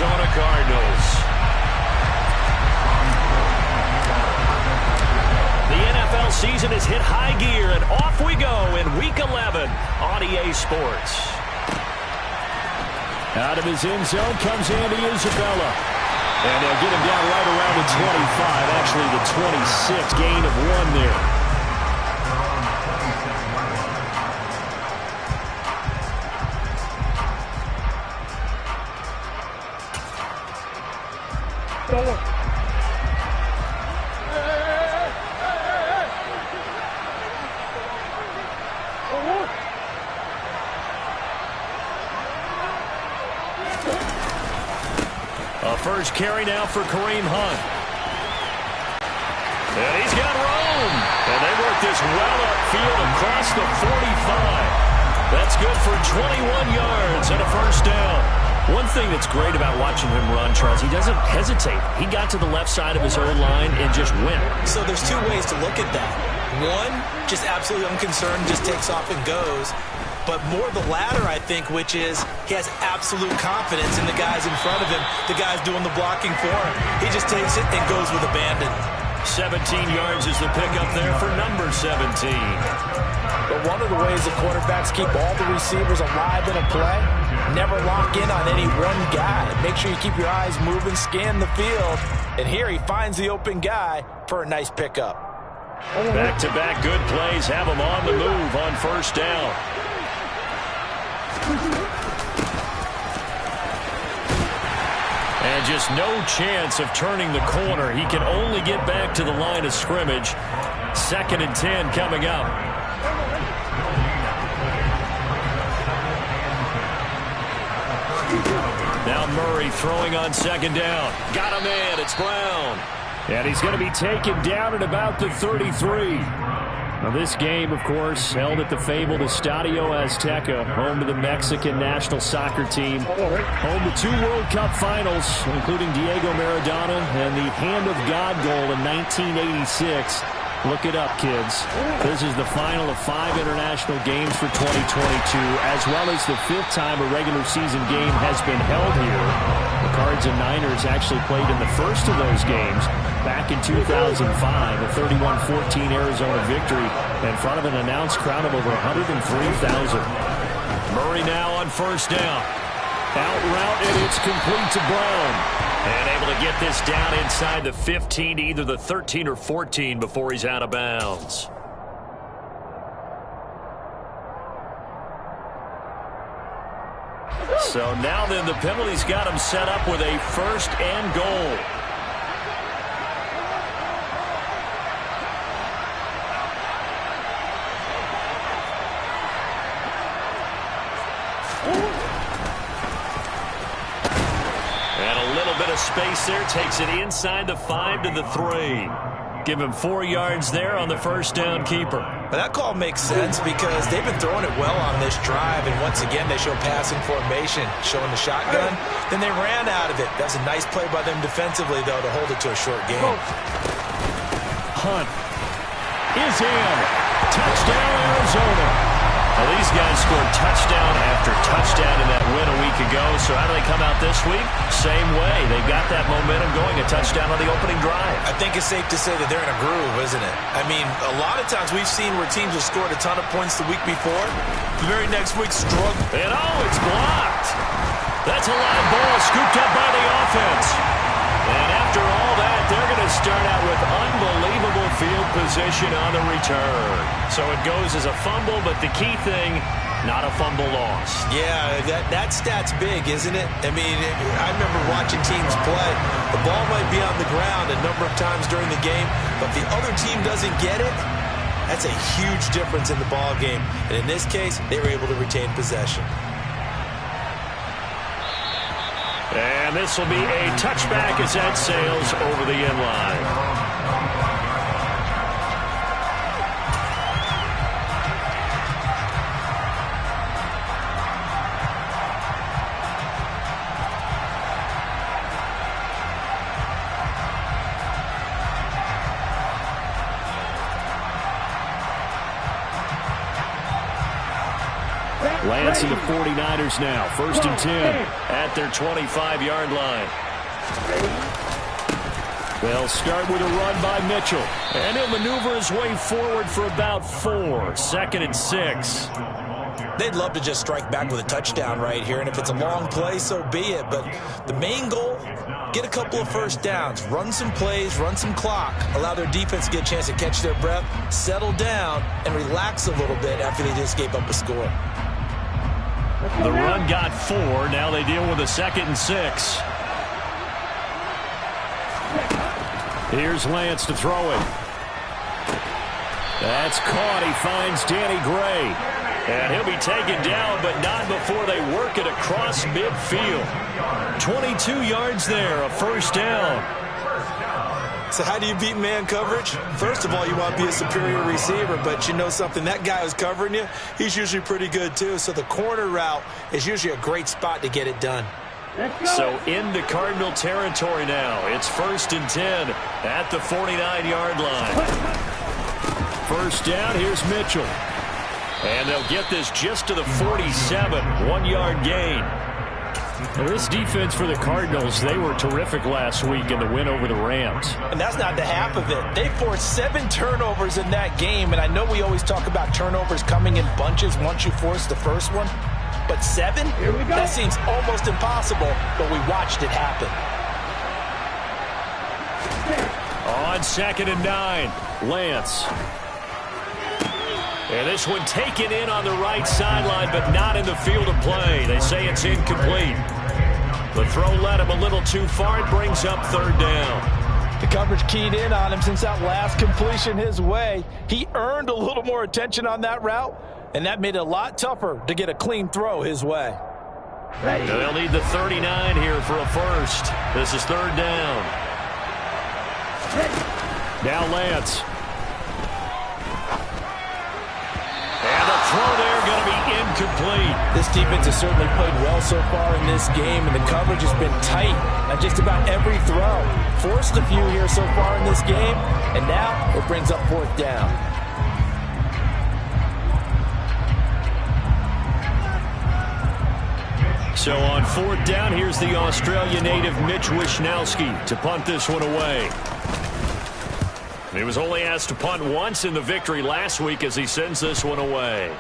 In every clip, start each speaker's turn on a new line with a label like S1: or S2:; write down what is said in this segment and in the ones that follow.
S1: Arizona Cardinals. The NFL season has hit high gear, and off we go in Week 11 on EA Sports. Out of his end zone comes Andy Isabella. And they'll get him down right around the 25, actually the 26, gain of 1 there. First carry now for Kareem Hunt. And he's got room. And they work this well upfield across the 45. That's good for 21 yards and a first down. One thing that's great about watching him run, Charles, he doesn't hesitate. He got to the left side of his own line and just went.
S2: So there's two ways to look at that. One, just absolutely unconcerned, just takes off and goes. But more the latter, I think, which is he has absolute confidence in the guys in front of him, the guys doing the blocking for him. He just takes it and goes with abandon.
S1: 17 yards is the pickup there for number 17.
S3: But one of the ways the quarterbacks keep all the receivers alive in a play, never lock in on any one guy. Make sure you keep your eyes moving, scan the field. And here he finds the open guy for a nice pickup.
S1: Back-to-back good plays have him on the move on first down. And just no chance of turning the corner. He can only get back to the line of scrimmage. 2nd and 10 coming up. Now Murray throwing on 2nd down. Got him in. It's Brown. And he's going to be taken down at about the 33. Now this game, of course, held at the fabled Estadio Azteca, home to the Mexican national soccer team, home to 2 World Cup finals, including Diego Maradona and the Hand of God goal in 1986. Look it up, kids. This is the final of 5 international games for 2022, as well as the 5th time a regular season game has been held here. The Cards and Niners actually played in the first of those games back in 2005, a 31-14 Arizona victory in front of an announced crowd of over 103,000. Murray now on first down. Out route, and it's complete to Brown. And able to get this down inside the 15, either the 13 or 14 before he's out of bounds. So now then the penalty's got him set up with a 1st and goal. Space there, takes it inside the 5 to the 3. Give him 4 yards there on the first down keeper.
S2: But that call makes sense because they've been throwing it well on this drive, and once again they show passing formation, showing the shotgun. Then they ran out of it. That's a nice play by them defensively, though, to hold it to a short game.
S1: Hunt is in. Touchdown, Arizona. Well, these guys scored touchdown after touchdown in that win a week ago. So how do they come out this week? Same way. They've got that momentum going, a touchdown on the opening drive.
S2: I think it's safe to say that they're in a groove, isn't it? I mean, a lot of times we've seen where teams have scored a ton of points the week before. The very next week struggle.
S1: And it's blocked. That's a live ball scooped up by the offense. And after all that, they're going to start out with unbelievable field position on the return. So it goes as a fumble, but the key thing, not a fumble loss.
S2: Yeah, that stat's big, isn't it? I mean, I remember watching teams play. The ball might be on the ground a number of times during the game, but if the other team doesn't get it, that's a huge difference in the ball game. And in this case, they were able to retain possession.
S1: And this will be a touchback as that sails over the end line. Lance and the 49ers now. 1st and 10 at their 25-yard line. They'll start with a run by Mitchell. And he'll maneuver his way forward for about 4. 2nd and 6.
S2: They'd love to just strike back with a touchdown right here, and if it's a long play, so be it. But the main goal, get a couple of first downs, run some plays, run some clock, allow their defense to get a chance to catch their breath, settle down, and relax a little bit after they just gave up a score.
S1: The run got 4. Now they deal with a 2nd and 6. Here's Lance to throw it. That's caught. He finds Danny Gray. And he'll be taken down, but not before they work it across midfield. 22 yards there, a 1st down.
S2: So how do you beat man coverage? First of all, you want to be a superior receiver, but you know something, that guy who's covering you, he's usually pretty good too. So the corner route is usually a great spot to get it done.
S1: So into Cardinal territory now. It's 1st and 10 at the 49-yard line. 1st down, here's Mitchell. And they'll get this just to the 47, 1-yard gain. Now this defense for the Cardinals, they were terrific last week in the win over the Rams.
S3: And that's not the half of it. They forced 7 turnovers in that game, and I know we always talk about turnovers coming in bunches once you force the first one. But 7? That seems almost impossible, but we watched it happen.
S1: On 2nd and 9, Lance. And this one taken in on the right sideline, but not in the field of play. They say it's incomplete. The throw led him a little too far. It brings up 3rd down.
S3: The coverage keyed in on him since that last completion his way. He earned a little more attention on that route, and that made it a lot tougher to get a clean throw his way.
S1: They'll need the 39 here for a 1st. This is 3rd down. Now Lance. And the throw there going to be incomplete.
S3: This defense has certainly played well so far in this game, and the coverage has been tight on just about every throw. Forced a few here so far in this game, and now it brings up 4th down.
S1: So on 4th down, here's the Australia native Mitch Wishnowsky to punt this one away. He was only asked to punt once in the victory last week as he sends this one away.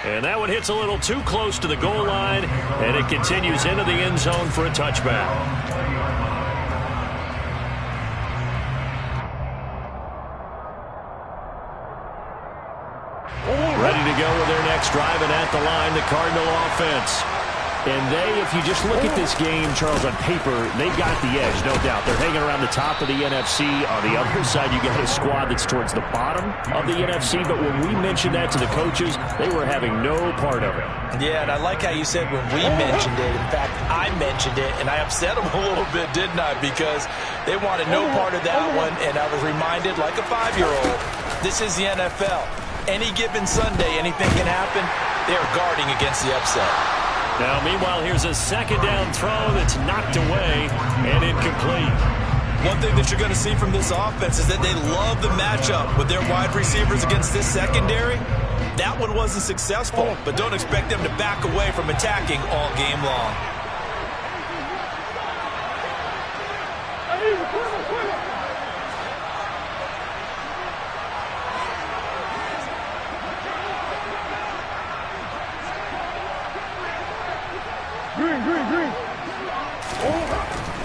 S1: And that one hits a little too close to the goal line, and it continues into the end zone for a touchback. Ready to go with their next drive, and at the line, the Cardinal offense. And they, if you just look at this game, Charles, on paper, they've got the edge, no doubt. They're hanging around the top of the NFC. On the other side, you got a squad that's towards the bottom of the NFC. But when we mentioned that to the coaches, they were having no part of it.
S3: Yeah, and I like how you said when we mentioned it. In fact, I mentioned it, and I upset them a little bit, didn't I? Because they wanted no part of that one, and I was reminded, like a 5-year-old, this is the NFL. Any given Sunday, anything can happen. They're guarding against the upset.
S1: Now, meanwhile, here's a 2nd down throw that's knocked away and incomplete.
S2: One thing that you're going to see from this offense is that they love the matchup with their wide receivers against this secondary. That one wasn't successful, but don't expect them to back away from attacking all game long.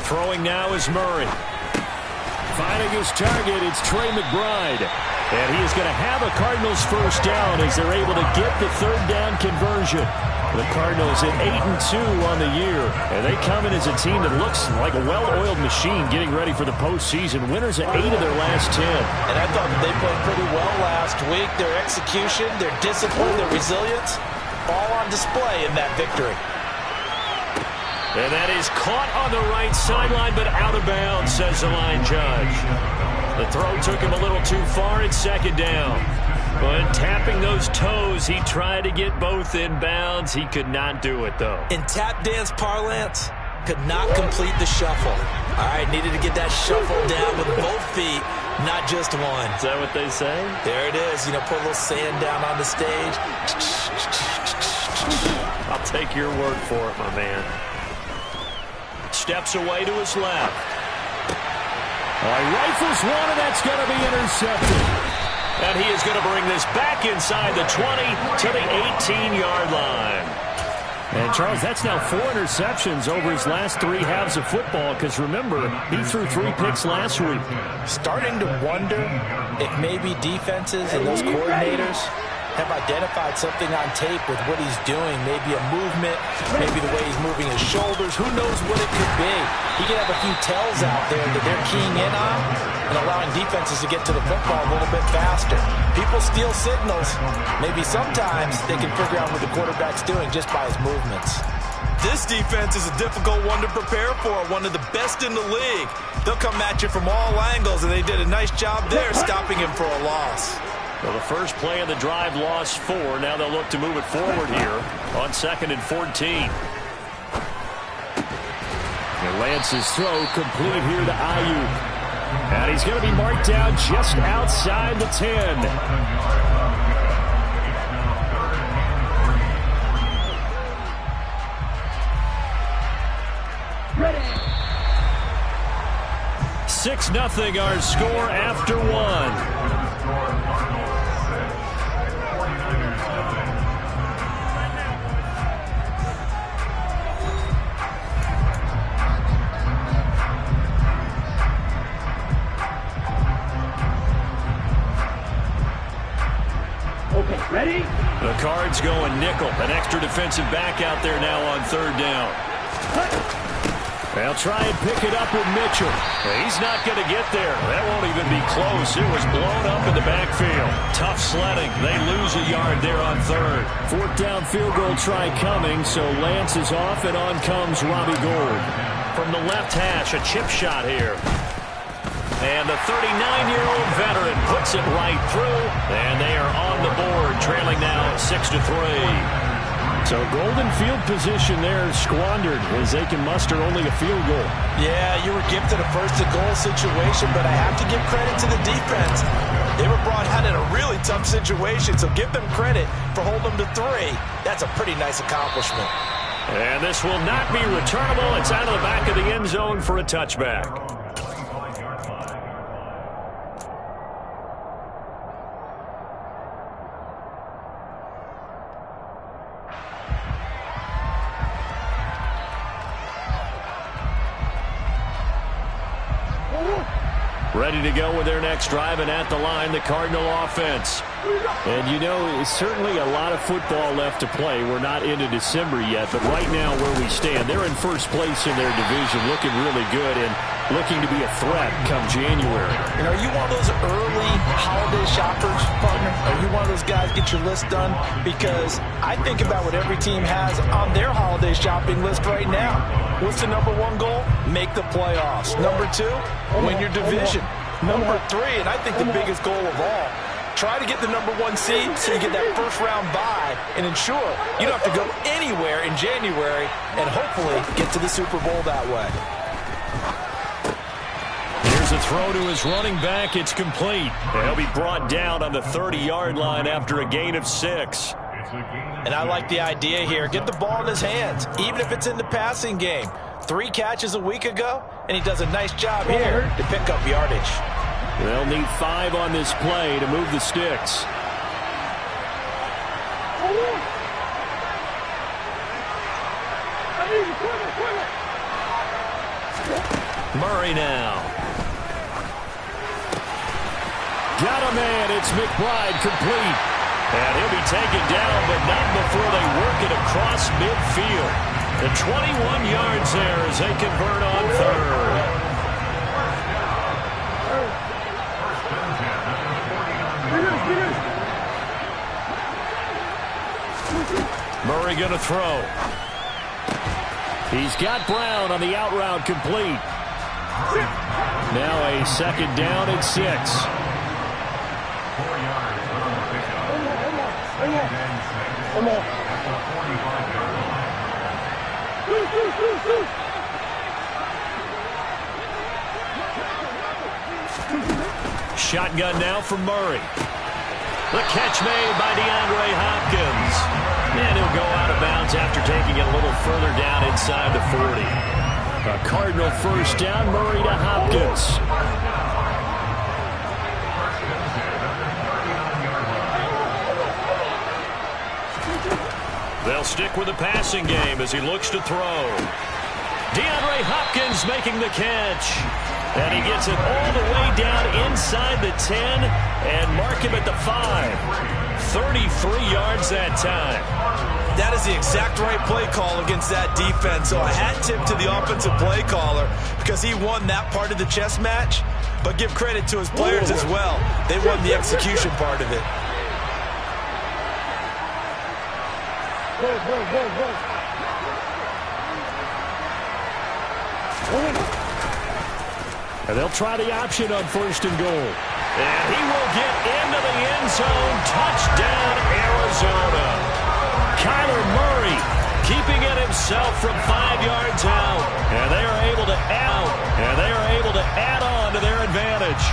S1: Throwing now is Murray. Finding his target, it's Trey McBride. And he is going to have a Cardinals 1st down as they're able to get the 3rd down conversion. The Cardinals at 8-2 on the year. And they come in as a team that looks like a well-oiled machine getting ready for the postseason. Winners at 8 of their last 10.
S3: And I thought that they played pretty well last week. Their execution, their discipline, their resilience, all on display in that victory.
S1: And that is caught on the right sideline, but out of bounds, says the line judge. The throw took him a little too far. It's 2nd down. But tapping those toes, he tried to get both in bounds. He could not do it, though.
S2: In tap dance parlance, could not complete the shuffle. All right, needed to get that shuffle down with both feet Not just one.
S1: Is that what they say?
S2: There it is. You know, put a little sand down on the stage.
S1: I'll take your word for it, my man. Steps away to his left. He rifles one, and that's going to be intercepted. And he is going to bring this back inside the 20 to the 18-yard line. And, Charles, that's now 4 interceptions over his last 3 halves of football because, remember, he threw 3 picks last week.
S3: Starting to wonder if maybe defenses and those coordinators have identified something on tape with what he's doing. Maybe a movement, maybe the way he's moving his shoulders. Who knows what it could be? He could have a few tells out there that they're keying in on and allowing defenses to get to the football a little bit faster. People steal signals. Maybe sometimes they can figure out what the quarterback's doing just by his movements.
S2: This defense is a difficult one to prepare for, one of the best in the league. They'll come at you from all angles, and they did a nice job there stopping him for a loss.
S1: Well, the first play of the drive lost 4. Now they'll look to move it forward here on 2nd and 14. And Lance's throw complete here to Ayuk. And he's going to be marked down just outside the 10. Ready. 6-0 our score after 1. Ready? The Cards going nickel. An extra defensive back out there now on 3rd down. They'll try and pick it up with Mitchell. He's not going to get there. That won't even be close. It was blown up in the backfield. Tough sledding. They lose a yard there on 3rd. 4th down field goal try coming, so Lance is off, and on comes Robbie Gould. From the left hash, a chip shot here. And the 39-year-old veteran puts it right through, and they are on the board, trailing now 6-3. So golden field position there squandered as they can muster only a field goal.
S2: Yeah, you were gifted a first-and-goal situation, but I have to give credit to the defense. They were brought out in a really tough situation, so give them credit for holding them to 3. That's a pretty nice accomplishment.
S1: And this will not be returnable. It's out of the back of the end zone for a touchback. Ready to go with their next drive, and at the line, the Cardinal offense. And, you know, certainly a lot of football left to play. We're not into December yet, but right now where we stand, they're in first place in their division, looking really good and looking to be a threat come January.
S3: And are you one of those early holiday shoppers, partner? Are you one of those guys get your list done? Because I think about what every team has on their holiday shopping list right now. What's the number 1 goal? Make the playoffs. Number 2, win your division. Number 3, and I think the biggest goal of all, try to get the number 1 seed so you get that first-round bye and ensure you don't have to go anywhere in January and hopefully get to the Super Bowl that way.
S1: Here's a throw to his running back. It's complete. He'll be brought down on the 30-yard line after a gain of 6.
S3: And I like the idea here. Get the ball in his hands, even if it's in the passing game. 3 catches a week ago, and he does a nice job here to pick up yardage.
S1: They'll need 5 on this play to move the sticks. Murray now. Got a man. It's McBride complete. And he'll be taken down, but not before they work it across midfield. The 21 yards there as they convert on 3rd. Murray going to throw. He's got Brown on the out route complete. Now a 2nd down and 6. shotgun now from Murray. The catch made by DeAndre Hopkins. And he'll go out of bounds after taking it a little further down inside the 40. A Cardinal first down, Murray to Hopkins. They'll stick with the passing game as he looks to throw. DeAndre Hopkins making the catch. And he gets it all the way down inside the 10 and mark him at the 5. 33 yards that time.
S2: That is the exact right play call against that defense. So a hat tip to the offensive play caller because he won that part of the chess match. But give credit to his players as well. They won the execution part of it.
S1: And they'll try the option on 1st and goal. And he will get into the end zone. Touchdown, Arizona. Kyler Murray keeping it himself from 5 yards out. And they are able to add on to their advantage.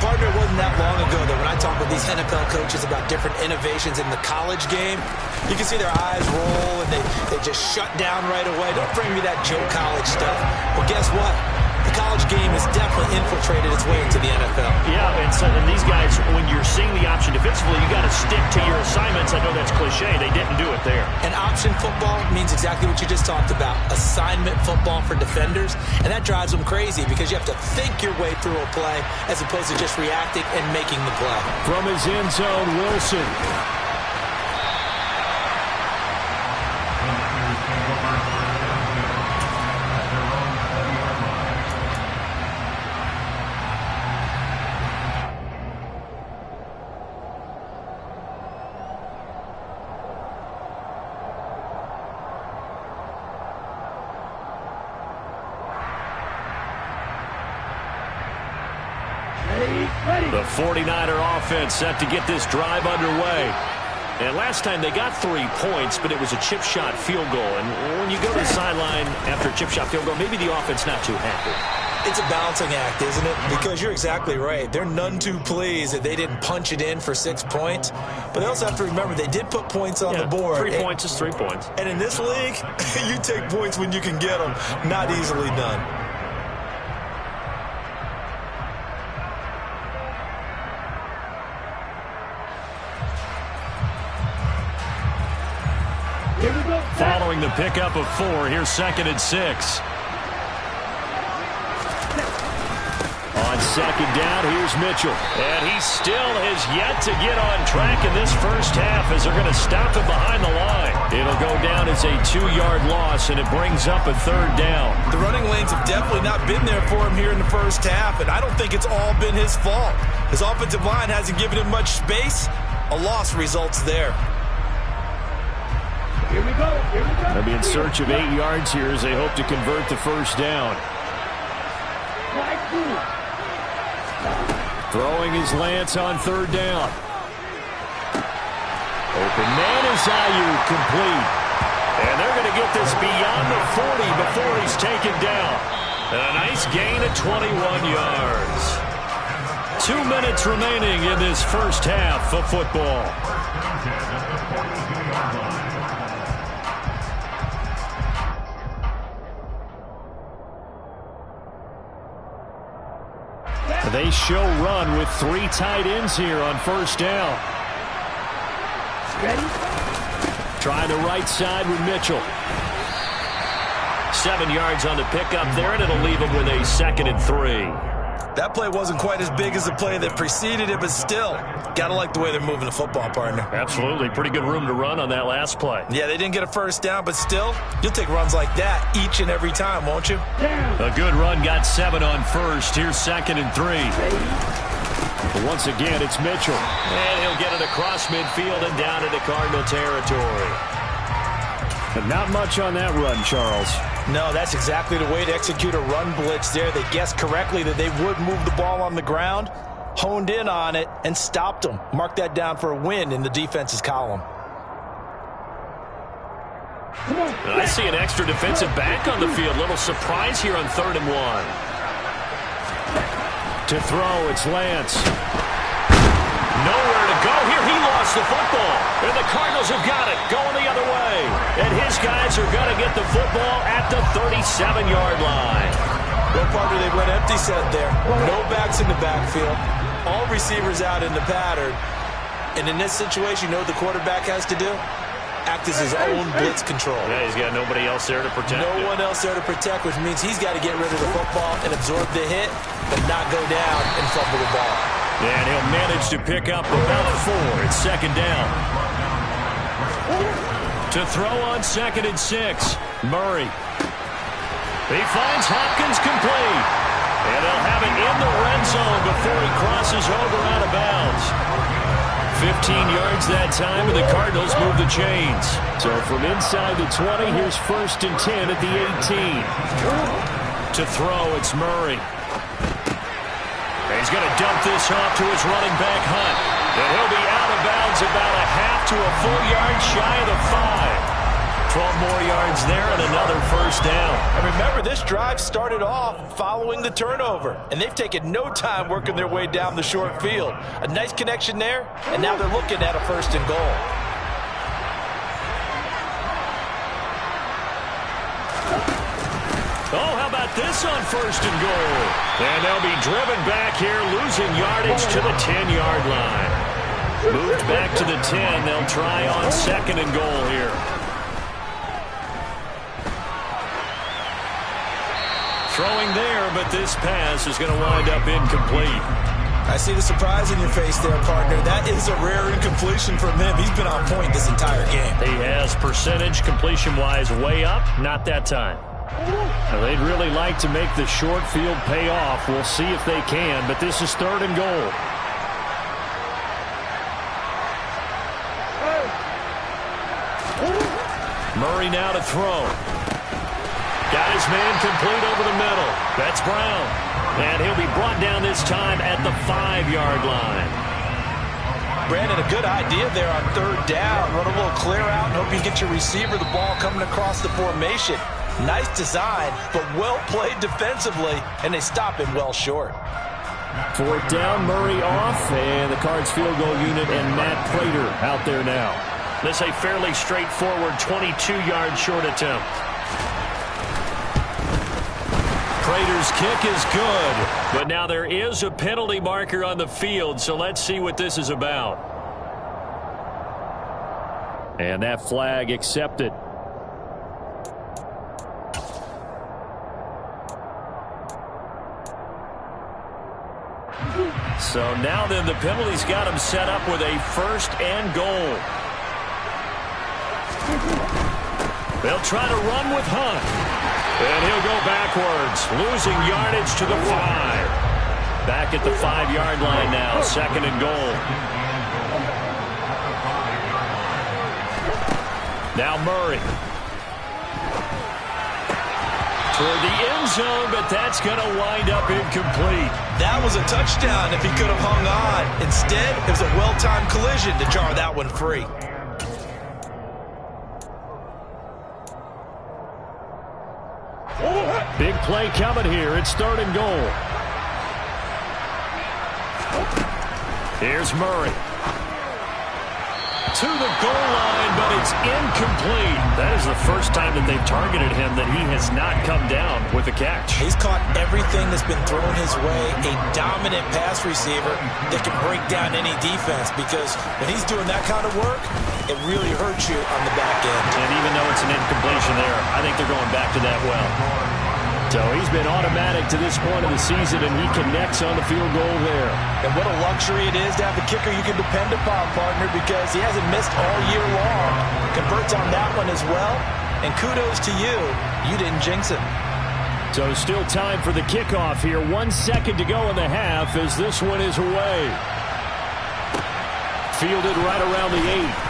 S2: Partner, it wasn't that long ago that when I talk with these NFL coaches about different innovations in the college game, you can see their eyes roll and they just shut down right away. Don't bring me that Joe College stuff. Well, guess what? The college game has definitely infiltrated its way into the NFL.
S1: Yeah, and these guys, when you're seeing the option defensively, you got to stick to your assignments. I know that's cliche. They didn't do it there.
S2: And option football means exactly what you just talked about. Assignment football for defenders. And that drives them crazy because you have to think your way through a play as opposed to just reacting and making the play.
S1: From his end zone, Wilson. The 49er offense set to get this drive underway. And last time they got 3 points, but it was a chip shot field goal. And when you go to the sideline after a chip shot field goal, maybe the offense not too happy.
S2: It's a balancing act, isn't it? Because you're exactly right. They're none too pleased that they didn't punch it in for 6 points. But they also have to remember they did put points on the board.
S1: 3 points is 3 points.
S2: And in this league, you take points when you can get them. Not easily done.
S1: Following the pickup of 4, here's 2nd and 6. On 2nd down, here's Mitchell. And he still has yet to get on track in this first half as they're going to stop him behind the line. It'll go down as a 2-yard loss, and it brings up a 3rd down.
S2: The running lanes have definitely not been there for him here in the first half, and I don't think it's all been his fault. His offensive line hasn't given him much space. A loss results there.
S3: Here we go.
S1: They'll be in search of 8 yards here as they hope to convert the first down. Throwing his Lance on 3rd down. Open man is Ayuk, complete. And they're going to get this beyond the 40 before he's taken down. And a nice gain of 21 yards. 2 minutes remaining in this first half of football. They show run with 3 tight ends here on 1st down.
S3: Ready?
S1: Try the right side with Mitchell. 7 yards on the pickup there, and it'll leave him with a 2nd and 3.
S2: That play wasn't quite as big as the play that preceded it, but still, gotta like the way they're moving the football, partner.
S1: Absolutely. Pretty good room to run on that last play.
S2: Yeah, they didn't get a first down, but still, you'll take runs like that each and every time, won't you?
S1: A good run, got 7 on 1st. Here's 2nd and 3. But once again, it's Mitchell. And he'll get it across midfield and down into Cardinal territory. But not much on that run, Charles.
S3: No, that's exactly the way to execute a run blitz there. They guessed correctly that they would move the ball on the ground, honed in on it, and stopped them. Mark that down for a win in the defense's column.
S1: I see an extra defensive back on the field. Little surprise here on 3rd and 1. To throw, it's Lance. Nowhere to go here. He lost the football. And the Cardinals have got it, going the other way. And his guys are going to get the football at the 37-yard line.
S2: Well, partner, they went empty set there. No backs in the backfield. All receivers out in the pattern. And in this situation, you know what the quarterback has to do? Act as his own blitz control.
S1: Yeah, he's got nobody else there to protect.
S2: No one else there to protect, which means he's got to get rid of the football and absorb the hit, but not go down and fumble the ball.
S1: And he'll manage to pick up about 4. It's second down. To throw on 2nd and 6. Murray. He finds Hopkins complete. And they'll have it in the red zone before he crosses over out of bounds. 15 yards that time, and the Cardinals move the chains. So from inside the 20, here's 1st and 10 at the 18. To throw, it's Murray. He's going to dump this off to his running back, Hunt. And he'll be out of bounds about a half to a full yard shy of the 5. 12 more yards there and another 1st down.
S3: And remember, this drive started off following the turnover, and they've taken no time working their way down the short field. A nice connection there, and now they're looking at a 1st and goal.
S1: Oh, how about this on 1st and goal? And they'll be driven back here, losing yardage to the 10-yard line. Moved back to the 10. They'll try on 2nd and goal here. Throwing there, but this pass is going to wind up incomplete.
S2: I see the surprise in your face there, partner. That is a rare incompletion from him. He's been on point this entire game.
S1: He has percentage completion-wise way up, not that time. Now, they'd really like to make the short field pay off. We'll see if they can, but this is 3rd and goal. Murray now to throw. Got his man complete over the middle. That's Brown. And he'll be brought down this time at the 5-yard line.
S3: Brandon, a good idea there on 3rd down. Run a little clear out and hope you get your receiver the ball coming across the formation. Nice design, but well played defensively, and they stop him well short.
S1: 4th down, Murray off, and the Cards field goal unit and Matt Prater out there now. This is a fairly straightforward 22-yard short attempt. Prater's kick is good, but now there is a penalty marker on the field, so let's see what this is about. And that flag accepted. So now then the penalty's got him set up with a 1st and goal. They'll try to run with Hunt. And he'll go backwards, losing yardage to the 5. Back at the 5-yard line now, 2nd and goal. Now Murray. Toward the end zone, but that's going to wind up incomplete.
S2: That was a touchdown if he could have hung on. Instead, it was a well-timed collision to jar that one free.
S1: Big play coming here. It's 3rd and goal. Here's Murray. To the goal line, but it's incomplete. That is the first time that they've targeted him that he has not come down with a catch.
S2: He's caught everything that's been thrown his way. A dominant pass receiver that can break down any defense, because when he's doing that kind of work, it really hurts you on the back end.
S1: And even though it's an incompletion there, I think they're going back to that well. So he's been automatic to this point of the season, and he connects on the field goal there.
S3: And what a luxury it is to have a kicker you can depend upon, partner, because he hasn't missed all year long. Converts on that one as well. And kudos to you. You didn't jinx him.
S1: So still time for the kickoff here. 1 second to go in the half as this one is away. Fielded right around the 8.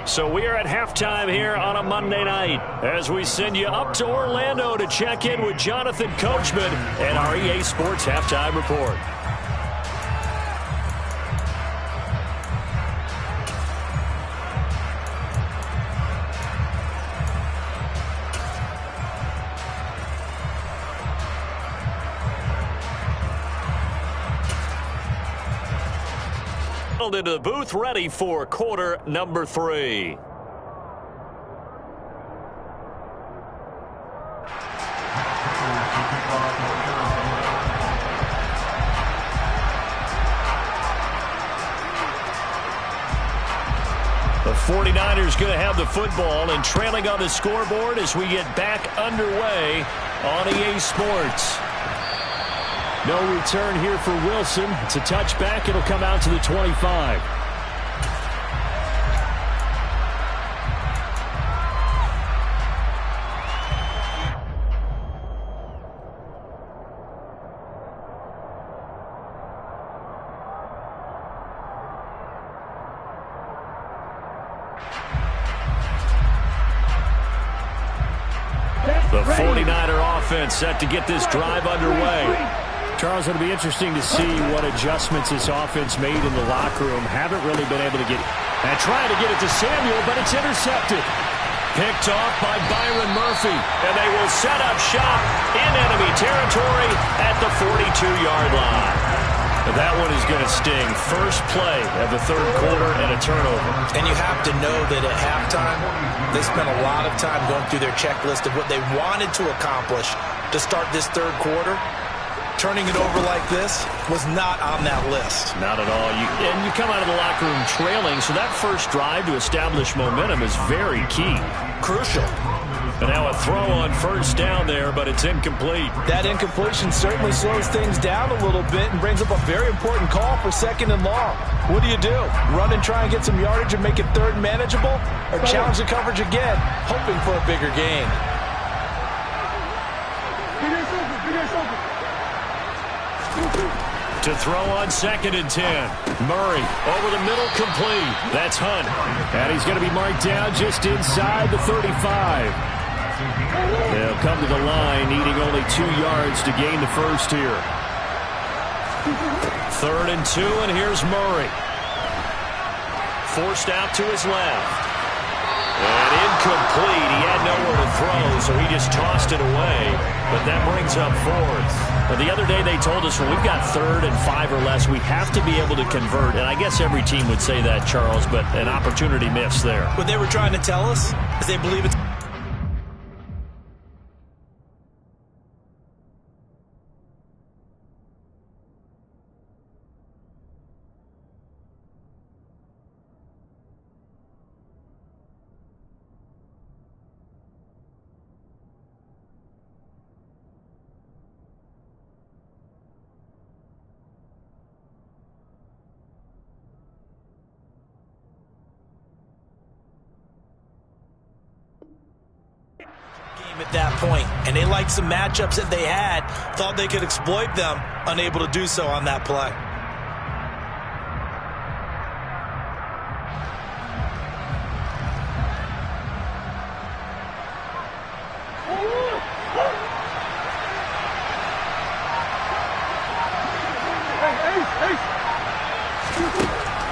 S1: So we are at halftime here on a Monday night as we send you up to Orlando to check in with Jonathan Coachman and our EA Sports Halftime Report. settled into the booth, ready for quarter number 3. The 49ers going to have the football and trailing on the scoreboard as we get back underway on EA Sports. No return here for Wilson. It's a touchback. It'll come out to the 25. The 49er offense set to get this drive underway. Charles, it'll be interesting to see what adjustments this offense made in the locker room. Haven't really been able to get and trying to get it to Samuel, but it's intercepted. Picked off by Byron Murphy, and they will set up shop in enemy territory at the 42-yard line. But that one is going to sting. First play of the third quarter and a turnover.
S3: And you have to know that at halftime, they spent a lot of time going through their checklist of what they wanted to accomplish to start this third quarter. Turning it over like this was not on that list.
S1: Not at all. And you come out of the locker room trailing, so that first drive to establish momentum is very key.
S3: Crucial.
S1: And now a throw on first down there, but it's incomplete.
S3: That incompletion certainly slows things down a little bit and brings up a very important call for 2nd and long. What do? Run and try and get some yardage and make it third manageable? Or challenge the coverage again, hoping for a bigger gain?
S1: To throw on 2nd and 10. Murray over the middle, complete. That's Hunt. And he's going to be marked down just inside the 35. They'll come to the line, needing only 2 yards to gain the first here. 3rd and 2, and here's Murray. Forced out to his left. And incomplete. He had nowhere to throw, so he just tossed it away. But that brings up 4th. But the other day they told us when we've got 3rd and 5 or less, we have to be able to convert. And I guess every team would say that, Charles, but an opportunity missed there.
S3: What they were trying to tell us is they believe it's at that point, and they liked some matchups that they had, thought they could exploit them, unable to do so on that play.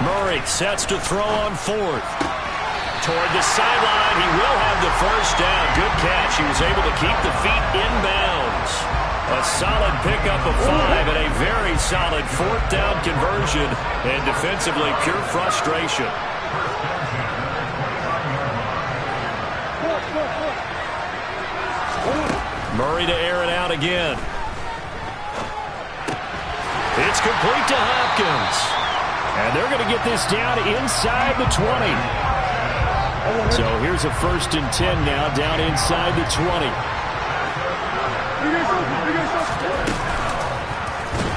S1: Murray sets to throw on 4th. Toward the sideline, he will have the first down. Good catch. He was able to keep the feet in bounds. A solid pickup of 5 and a very solid 4th down conversion. And defensively, pure frustration. Murray to air it out again. It's complete to Hopkins. And they're going to get this down inside the 20. So here's a 1st and 10 now, down inside the 20.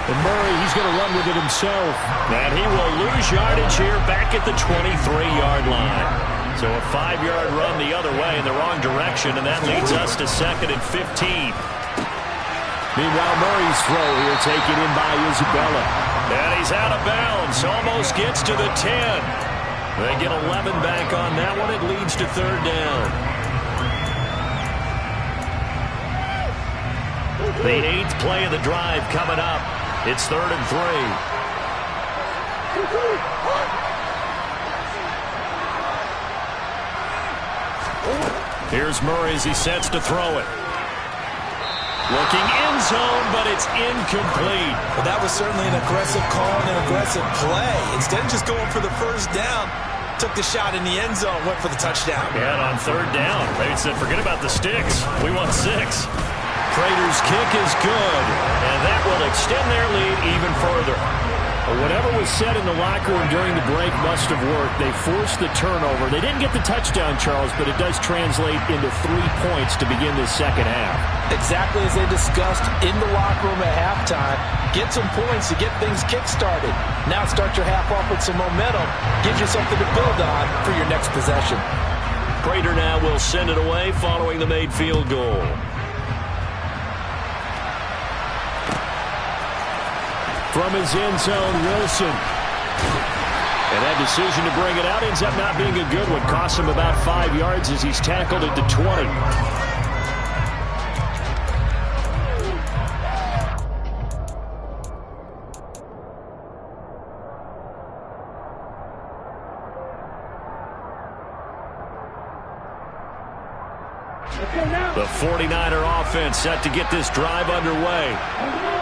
S1: And Murray, he's going to run with it himself. And he will lose yardage here back at the 23-yard line. So a 5-yard run the other way in the wrong direction, and that leads us to 2nd and 15. Meanwhile, Murray's throw here taken in by Isabella. And he's out of bounds, almost gets to the 10. They get 11 back on that one. It leads to 3rd down. The 8th play of the drive coming up. It's 3rd and 3. Here's Murray as he sets to throw it. Looking end zone, but it's incomplete.
S2: Well, that was certainly an aggressive call and an aggressive play. Instead of just going for the first down, took the shot in the end zone, went for the touchdown.
S1: Yeah, and on third down, they said, forget about the sticks. We want 6. Prater's kick is good, and that will extend their lead even further. Whatever was said in the locker room during the break must have worked. They forced the turnover. They didn't get the touchdown, Charles, but it does translate into 3 points to begin this second half.
S3: Exactly as they discussed in the locker room at halftime. Get some points to get things kick-started. Now start your half off with some momentum. Gives you something to build on for your next possession.
S1: Prater now will send it away following the made field goal. From his end zone, Wilson. And that decision to bring it out ends up not being a good one. Costs him about 5 yards as he's tackled at the 20. The 49er offense set to get this drive underway.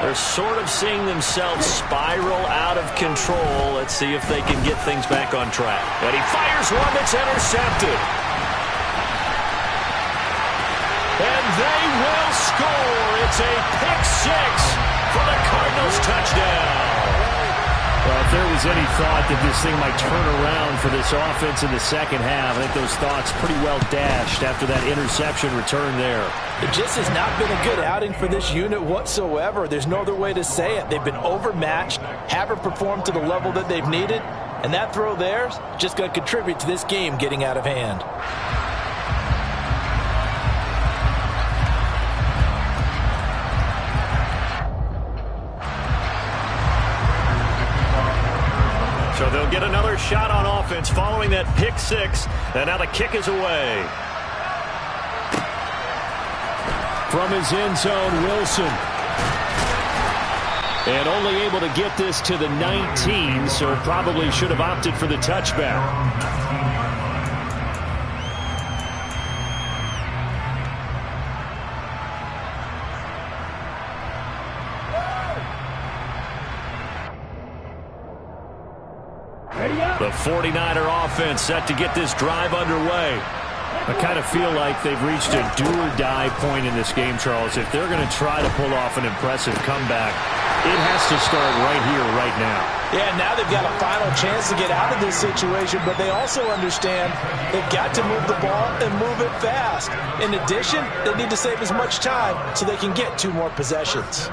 S1: They're sort of seeing themselves spiral out of control. Let's see if they can get things back on track. And he fires one that's intercepted. And they will score. It's a pick 6 for the Cardinals touchdown. Well, if there was any thought that this thing might turn around for this offense in the second half, I think those thoughts pretty well dashed after that interception return there.
S3: It just has not been a good outing for this unit whatsoever. There's no other way to say it. They've been overmatched, haven't performed to the level that they've needed, and that throw there's just going to contribute to this game getting out of hand.
S1: So they'll get another shot on offense following that pick 6. And now the kick is away. From his end zone, Wilson. And only able to get this to the 19, so probably should have opted for the touchback. The 49er offense set to get this drive underway. I kind of feel like they've reached a do-or-die point in this game, Charles. If they're going to try to pull off an impressive comeback, it has to start right here, right now.
S3: Yeah, now they've got a final chance to get out of this situation, but they also understand they've got to move the ball and move it fast. In addition, they need to save as much time so they can get 2 more possessions.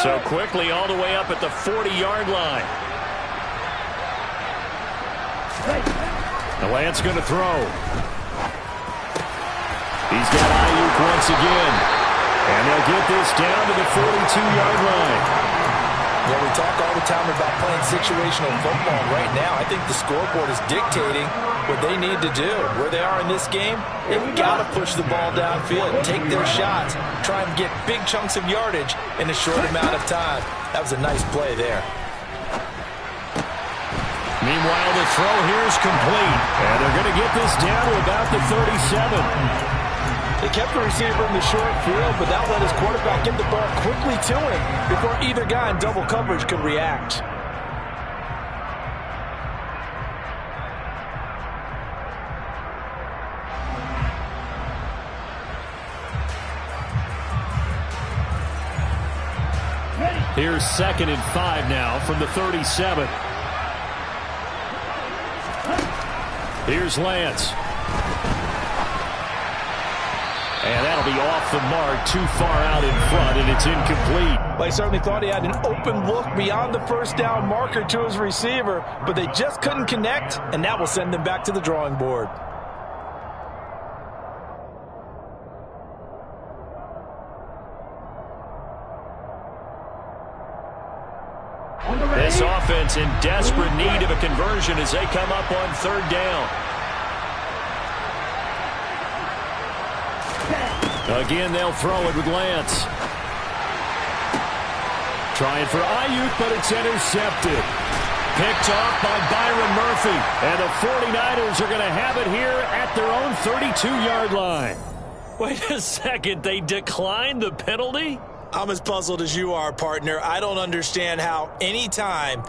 S1: So quickly all the way up at the 40-yard line. The Lance going to throw. He's got Ayuk once again. And they'll get this down to the 42-yard line.
S3: Yeah, we talk all the time about playing situational football. Right now, I think the scoreboard is dictating what they need to do. Where they are in this game, they've got to push the ball downfield, take their shots, try and get big chunks of yardage in a short amount of time. That was a nice play there.
S1: Meanwhile, the throw here is complete. And they're going to get this down to about the 37.
S3: They kept the receiver in the short field, but that let his quarterback get the ball quickly to him before either guy in double coverage could react.
S1: Here's 2nd and 5 now from the 37. Here's Lance. And that'll be off the mark, too far out in front, and it's incomplete.
S3: Well, he certainly thought he had an open look beyond the first down marker to his receiver, but they just couldn't connect, and that will send them back to the drawing board.
S1: This offense in desperate need of a conversion as they come up on 3rd down. Again, they'll throw it with Lance. Trying for Ayuk, but it's intercepted. Picked off by Byron Murphy. And the 49ers are going to have it here at their own 32-yard line. Wait a second. They declined the penalty?
S2: I'm as puzzled as you are, partner. I don't understand how any time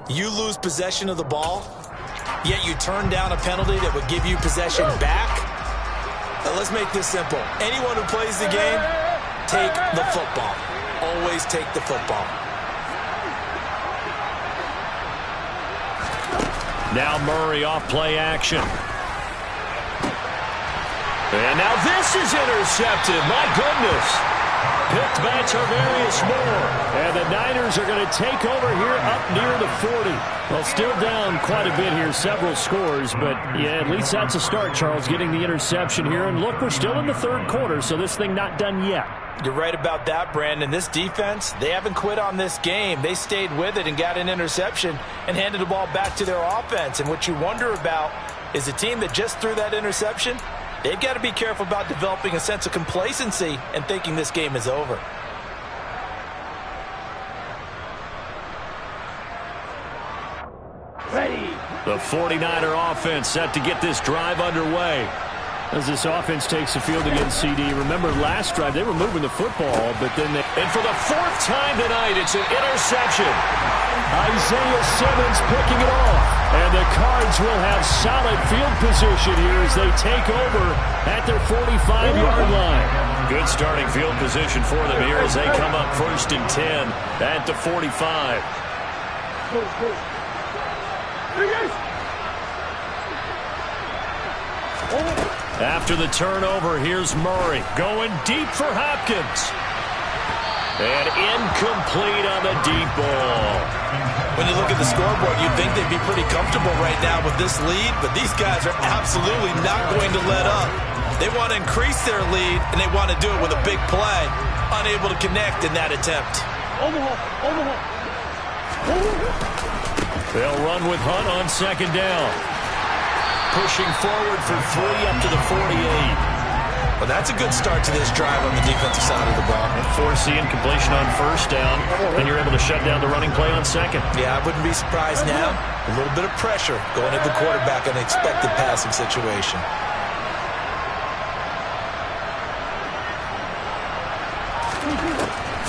S2: you lose possession of the ball, yet you turn down a penalty that would give you possession back. Let's make this simple. Anyone who plays the game, take the football. Always take the football.
S1: Now Murray off play action. And now this is intercepted. My goodness. Picked by Tarvarius Moore. And the Niners are going to take over here up near the 40. Well, still down quite a bit here, several scores. But, yeah, at least that's a start, Charles, getting the interception here. And, look, we're still in the third quarter, so this thing not done yet.
S3: You're right about that, Brandon. This defense, they haven't quit on this game. They stayed with it and got an interception and handed the ball back to their offense. And what you wonder about is a team that just threw that interception, they've got to be careful about developing a sense of complacency and thinking this game is over.
S1: Ready. The 49er offense set to get this drive underway. As this offense takes the field against CD. Remember last drive, they were moving the football, but then they... And for the fourth time tonight, it's an interception. Isaiah Simmons picking it off. And the Cards will have solid field position here as they take over at their 45-yard line. Good starting field position for them here as they come up 1st and 10 at the 45. After the turnover, here's Murray going deep for Hopkins. And incomplete on the deep ball.
S2: When you look at the scoreboard, you'd think they'd be pretty comfortable right now with this lead, but these guys are absolutely not going to let up. They want to increase their lead, and they want to do it with a big play. Unable to connect in that attempt.
S1: They'll run with Hunt on 2nd down. Pushing forward for 3 up to the 48.
S2: Well, that's a good start to this drive on the defensive side of the ball.
S1: And force the incompletion on 1st down, and you're able to shut down the running play on 2nd.
S2: Yeah, I wouldn't be surprised now. A little bit of pressure going at the quarterback in an expected passing situation.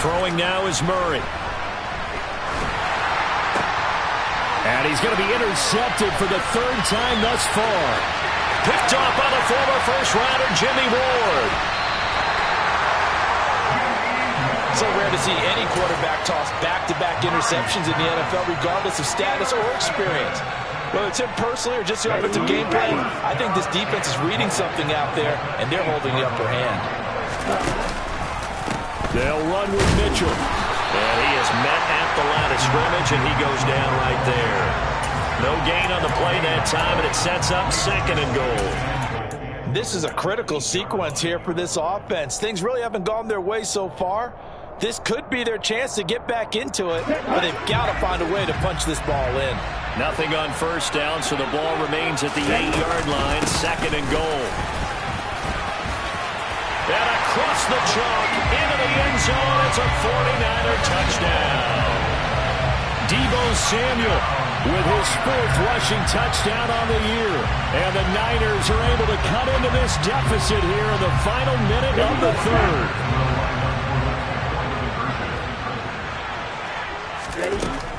S1: Throwing now is Murray. And he's going to be intercepted for the 3rd time thus far. Picked off by the former first-rounder Jimmy Ward.
S3: So rare to see any quarterback toss back-to-back interceptions in the NFL, regardless of status or experience. Whether it's him personally or just the offensive game plan, I think this defense is reading something out there, and they're holding the upper hand.
S1: They'll run with Mitchell. And he is met at the line of scrimmage, and he goes down right there. No gain on the play that time, and it sets up 2nd and goal.
S3: This is a critical sequence here for this offense. Things really haven't gone their way so far. This could be their chance to get back into it, but they've got to find a way to punch this ball in.
S1: Nothing on 1st down, so the ball remains at the 8-yard line, 2nd and goal. And across the chalk, into the end zone, it's a 49er touchdown. Deebo Samuel with his 4th rushing touchdown on the year. And the Niners are able to cut into this deficit here in the final minute of the 3rd.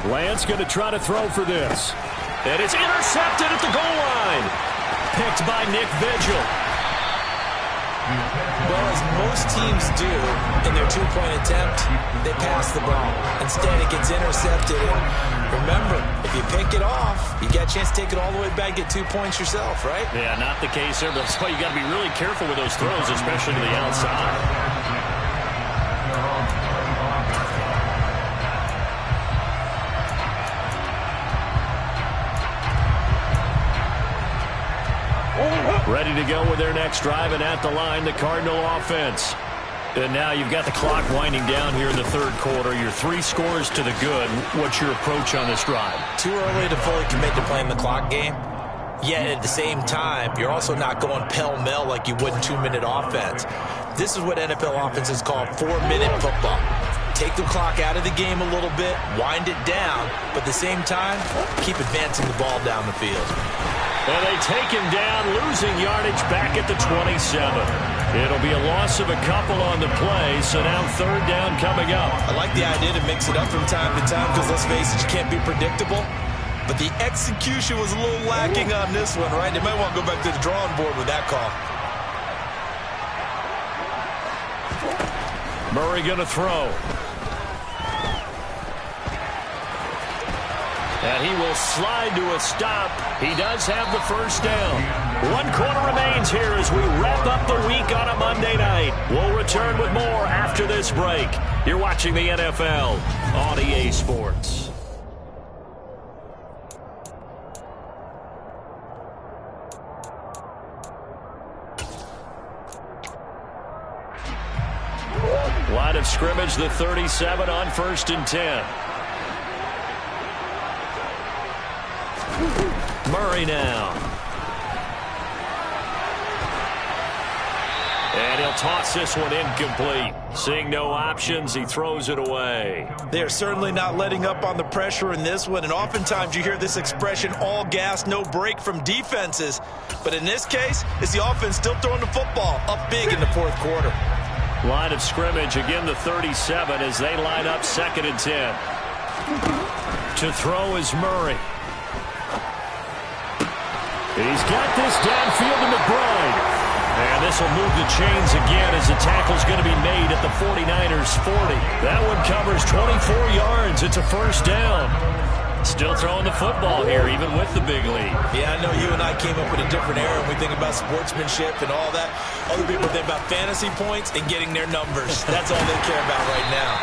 S1: Lance going to try to throw for this. And it's intercepted at the goal line. Picked by Nick Vigil.
S2: Well, as most teams do in their 2-point attempt, they pass the ball. Instead, it gets intercepted. And remember, if you pick it off, you got a chance to take it all the way back, get 2 points yourself, right?
S1: Yeah, not the case there. That's why you got to be really careful with those throws, especially to the outside. Ready to go with their next drive, and at the line, the Cardinal offense. And now you've got the clock winding down here in the 3rd quarter. Your 3 scores to the good. What's your approach on this drive?
S2: Too early to fully commit to playing the clock game. Yet at the same time, you're also not going pell-mell like you would in 2-minute offense. This is what NFL offenses call 4-minute football. take the clock out of the game a little bit, wind it down, but at the same time, keep advancing the ball down the field.
S1: And they take him down, losing yardage back at the 27. It'll be a loss of a couple on the play, so now third down coming up.
S2: I like the idea to mix it up from time to time because, let's face it, you can't be predictable. But the execution was a little lacking on this one, right? They might want to go back to the drawing board with that call.
S1: Murray going to throw. And he will slide to a stop. He does have the first down. 1 quarter remains here as we wrap up the week on a Monday night. We'll return with more after this break. You're watching the NFL on EA Sports. Line of scrimmage, the 37 on 1st and 10. Murray now. And he'll toss this one incomplete. Seeing no options, he throws it away.
S2: They're certainly not letting up on the pressure in this one, and oftentimes you hear this expression, all gas, no break from defenses. But in this case, it's the offense still throwing the football up big in the 4th quarter.
S1: Line of scrimmage, again the 37 as they line up 2nd and 10. To throw is Murray. He's got this downfield to McBride. And this will move the chains again as the tackle's going to be made at the 49ers 40. That one covers 24 yards. It's a first down. Still throwing the football here, even with the big lead.
S2: Yeah, I know you and I came up with a different era when we think about sportsmanship and all that. Other people think about fantasy points and getting their numbers. That's all they care about right now.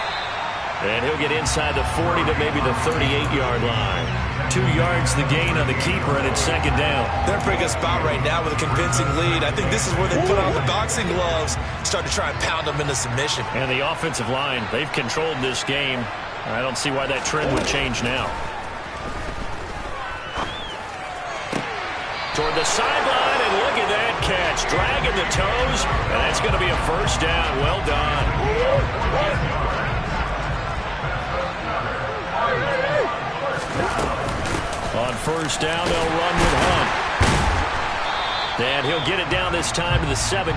S1: And he'll get inside the 40 to maybe the 38-yard line. 2 yards the gain on the keeper, and it's 2nd down.
S2: They're in a pretty good spot right now with a convincing lead. I think this is where they put on the boxing gloves, start to try and pound them into submission.
S1: And the offensive line, they've controlled this game. I don't see why that trend would change now. Toward the sideline, and look at that catch. Dragging the toes, and that's going to be a first down. Well done. On first down, they'll run with Hunt. And he'll get it down this time to the 17.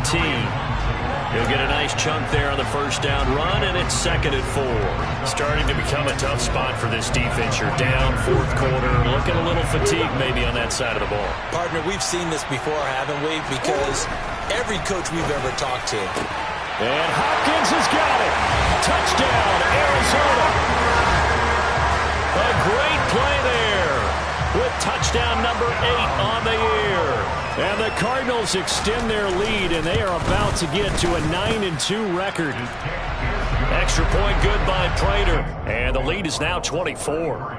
S1: He'll get a nice chunk there on the first down run, and it's 2nd and 4. Starting to become a tough spot for this defense. You're down 4th quarter, looking a little fatigued maybe on that side of the ball.
S2: Partner, we've seen this before, haven't we? Because every coach we've ever talked to.
S1: And Hopkins has got it. Touchdown, Arizona. A great play there with touchdown number 8 on the year. And the Cardinals extend their lead, and they are about to get to a 9-2 record. Extra point good by Prater, and the lead is now 24.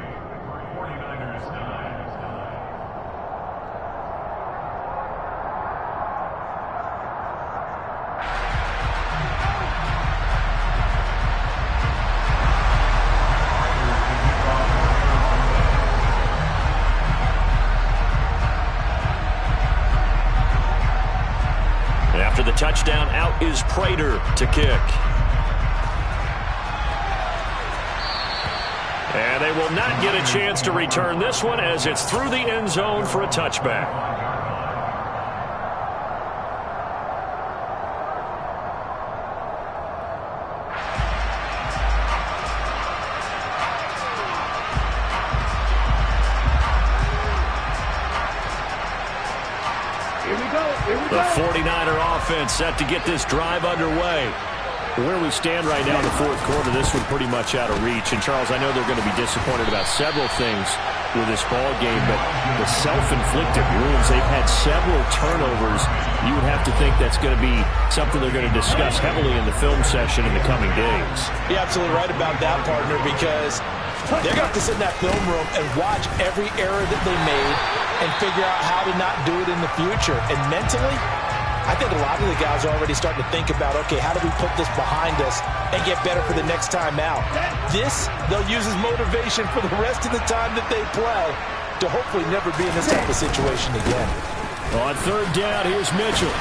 S1: After the touchdown, out is Prater to kick. And they will not get a chance to return this one as it's through the end zone for a touchback. The 49er offense set to get this drive underway. Where we stand right now in the 4th quarter, this one pretty much out of reach. And, Charles, I know they're going to be disappointed about several things with this ball game, but the self-inflicted wounds, they've had several turnovers. You would have to think that's going to be something they're going to discuss heavily in the film session in the coming days.
S2: You're absolutely right about that, partner, because they're going to have to sit in that film room and watch every error that they made and figure out how to not do it in the future. And mentally, I think a lot of the guys are already starting to think about, okay, how do we put this behind us and get better for the next time out? This, they'll use as motivation for the rest of the time that they play to hopefully never be in this type of situation again.
S1: On 3rd down, here's Mitchell.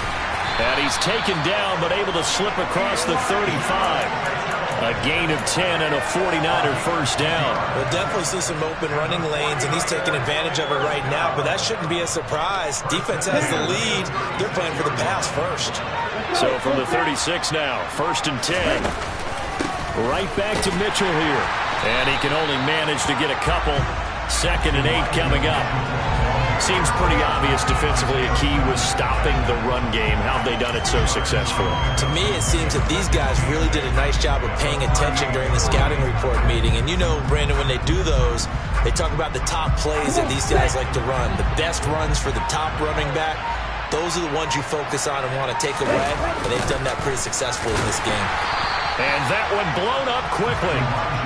S1: And he's taken down but able to slip across the 35. A gain of 10 and a 49er first down.
S2: We'll definitely see some open running lanes, and he's taking advantage of it right now, but that shouldn't be a surprise. Defense has the lead. They're playing for the pass first.
S1: So from the 36 now, 1st and 10. Right back to Mitchell here. And he can only manage to get a couple. 2nd and 8 coming up. Seems pretty obvious defensively a key was stopping the run game. How have they done it so successfully?
S2: To me, it seems that these guys really did a nice job of paying attention during the scouting report meeting. And you know, Brandon, when they do those, they talk about the top plays that these guys like to run. The best runs for the top running back. Those are the ones you focus on and want to take away. And they've done that pretty successfully in this game.
S1: And that one blown up quickly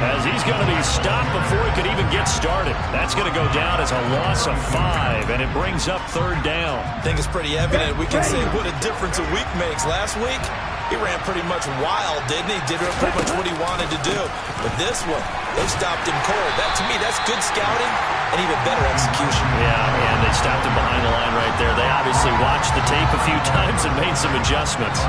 S1: as he's going to be stopped before he could even get started. That's going to go down as a loss of 5, and it brings up 3rd down.
S2: I think it's pretty evident. We can say what a difference a week makes. Last week, he ran pretty much wild, didn't he? Did pretty much what he wanted to do. But this one, they stopped him cold. That, to me, that's good scouting and even better execution.
S1: Yeah, and they stopped him behind the line right there. They obviously watched the tape a few times and made some adjustments.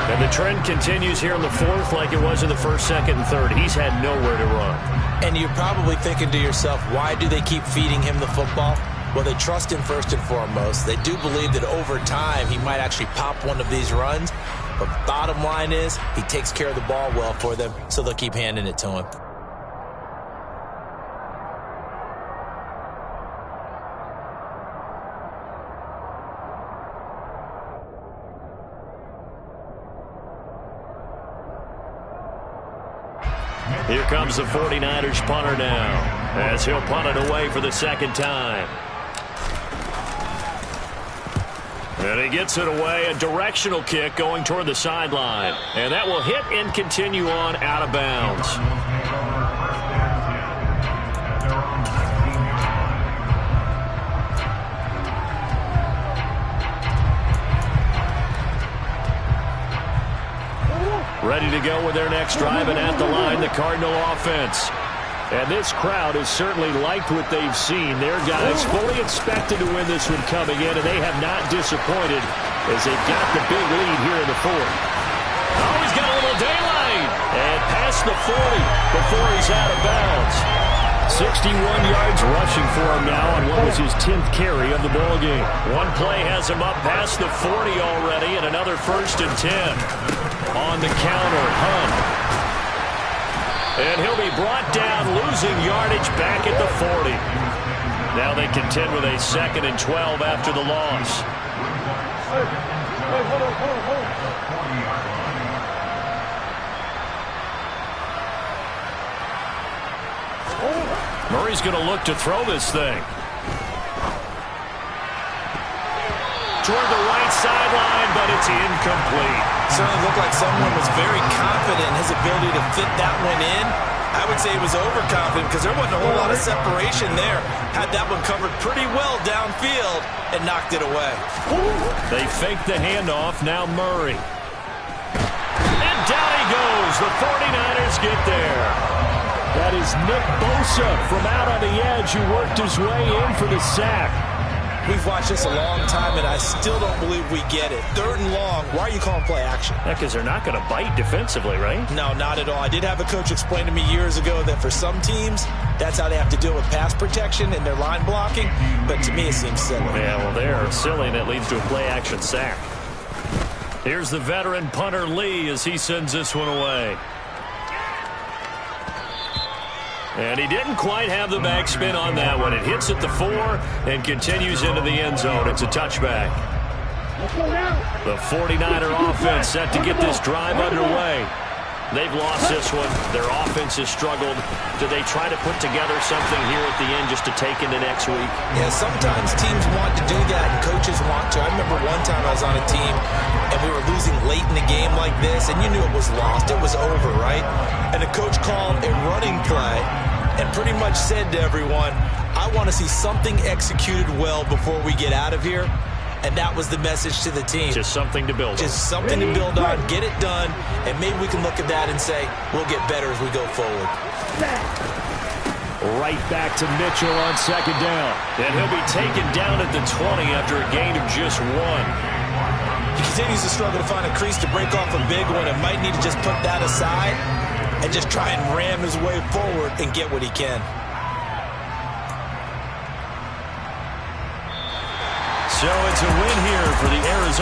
S1: And the trend continues here in the 4th like it was in the 1st, 2nd, and 3rd. He's had nowhere to run.
S2: And you're probably thinking to yourself, why do they keep feeding him the football? Well, they trust him first and foremost. They do believe that over time he might actually pop one of these runs. But bottom line is he takes care of the ball well for them, so they'll keep handing it to him.
S1: Here comes the 49ers punter now as he'll punt it away for the 2nd time. And he gets it away, a directional kick going toward the sideline. And that will hit and continue on out of bounds. Ready to go with their next drive, and at the line, the Cardinal offense. And this crowd has certainly liked what they've seen. Their guys fully expected to win this one coming in, and they have not disappointed as they've got the big lead here in the 4th. Oh, he's got a little daylight. And past the 40 before he's out of bounds. 61 yards rushing for him now on what was his 10th carry of the ballgame. One play has him up past the 40 already, and another 1st and 10. On the counter, Hunt. And he'll be brought down, losing yardage back at the 40. Now they contend with a 2nd and 12 after the loss. Murray's going to look to throw this thing. Toward the right sideline, but it's incomplete.
S2: Certainly looked like someone was very confident in his ability to fit that one in. I would say he was overconfident because there wasn't a whole lot of separation there. Had that one covered pretty well downfield and knocked it away.
S1: They fake the handoff. Now Murray. And down he goes. The 49ers get there. That is Nick Bosa from out on the edge who worked his way in for the sack.
S2: We've watched this a long time, and I still don't believe we get it. 3rd and long. Why are you calling play action?
S1: Yeah, because they're not going to bite defensively, right?
S2: No, not at all. I did have a coach explain to me years ago that for some teams, that's how they have to deal with pass protection and their line blocking. But to me, it seems silly.
S1: Yeah, well, they're silly, and it leads to a play action sack. Here's the veteran punter Lee as he sends this one away. And he didn't quite have the backspin on that one. It hits at the 4 and continues into the end zone. It's a touchback. The 49er offense set to get this drive underway. They've lost this one. Their offense has struggled. Do they try to put together something here at the end just to take into next week?
S2: Yeah, sometimes teams want to do that and coaches want to. I remember one time I was on a team and we were losing late in the game like this, and you knew it was lost. It was over, right? And the coach called a running play and pretty much said to everyone, I want to see something executed well before we get out of here. And that was the message to the team.
S1: Just something to build on.
S2: Just something to build on, get it done, and maybe we can look at that and say, we'll get better as we go forward.
S1: Right back to Mitchell on 2nd down. And he'll be taken down at the 20 after a gain of just 1.
S2: He continues to struggle to find a crease to break off a big one and might need to just put that aside. and just try and ram his way forward and get what he can.
S1: So it's a win here for the Arizona.